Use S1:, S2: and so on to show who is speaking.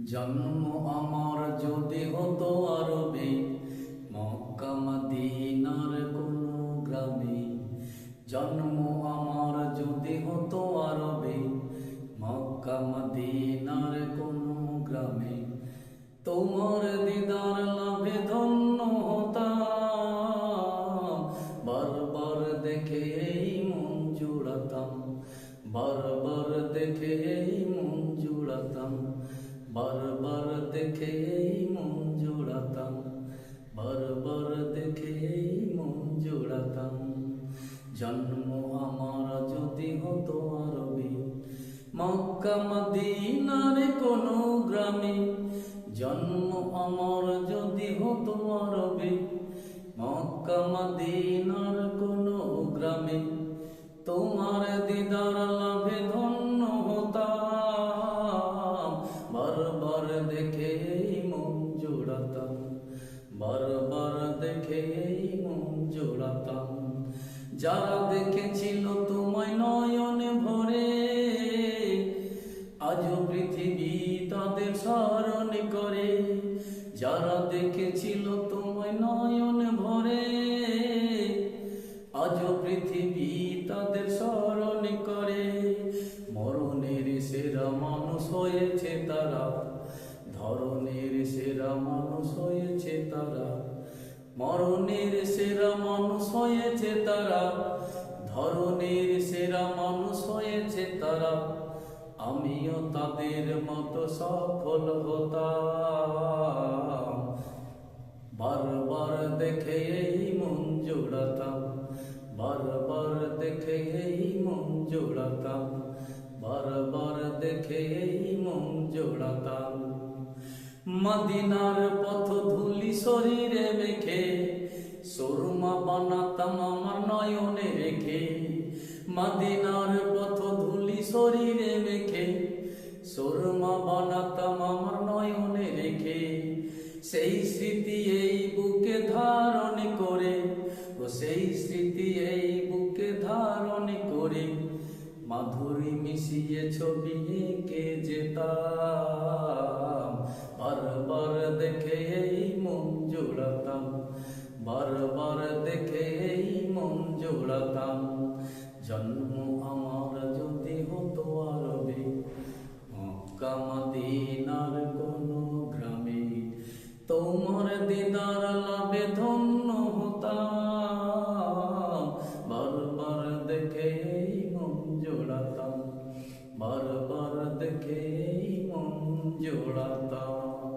S1: জন্ম আমার যদি হতো আরবে, মক্কা মদিনার কোনো গ্রামে। জন্ম আমার যদি হতো আরবে, মক্কা মদিনার কোনো গ্রামে। তোমার দিদার লাভে ধন্য হতাম, বারবার দেখে এই মন জুড়াতাম, বারবার দেখে এই মন জুড়াতাম, বারবার দেখে এই মন জোড়াতাম, বারবার দেখে এই মন জোড়াতাম। জন্ম আমার যদি হতো আরবে, মক্কা মদিনার কোনো গ্রামে। জন্ম আমার যদি হতো আরবে, মক্কা মদিনার কোনো গ্রামে। তোমার দিদার লাভে ধন্য হতাম, বারবার দেখে এই মন জোড়াতাম, বারবার দেখে এই মন জোড়াতাম। যারা দেখেছিল তোমায় নয়নে ভরে, আজও পৃথিবী তাদের স্মরণ করে। যারা দেখেছিল তোমায় নয়নে ভরে, আজও পৃথিবী তাদের স্মরণ করে। মরণের সেরা মানুষ হয়েছে তারা, ধরনের সেরা মানুষ হয়েছে তারা। মরণের সেরা মানুষ হয়েছে তারা, ধরনের সেরা মানুষ হয়েছে তারা। আমিও তাদের মতো সফল হতাম, বারবার দেখে এই মন জোড়াতাম, বারবার দেখে এই মন জোড়াতাম, বারবার দেখে এই মন জোড়াতাম। মদিনার পথ ধুলি শরীরে মেখে, সুরমা বানাতাম আমার নয়নে রেখে। মদিনার পথ ধুলি শরীরে মেখে, সুরমা বানাতাম আমার নয়নে রেখে। সেই স্মৃতি এই বুকে ধারণ করে, ও সেই স্মৃতি এই বুকে ধারণ করে। মাধুরী মিশিয়ে ছবি এঁকে যেতাম, বারবার দেখে এই মন জোড়াতাম, বারবার দেখে এই মন জোড়াতাম। জন্ম আমার যদি হতো আরবে, মক্কা মদিনার কোনো গ্রামে। তোমার দিদার লাভে ধন্য হতাম, বারবার দেখে এই মন জোড়াতাম, বারবার দেখে এই মন জোড়াতাম।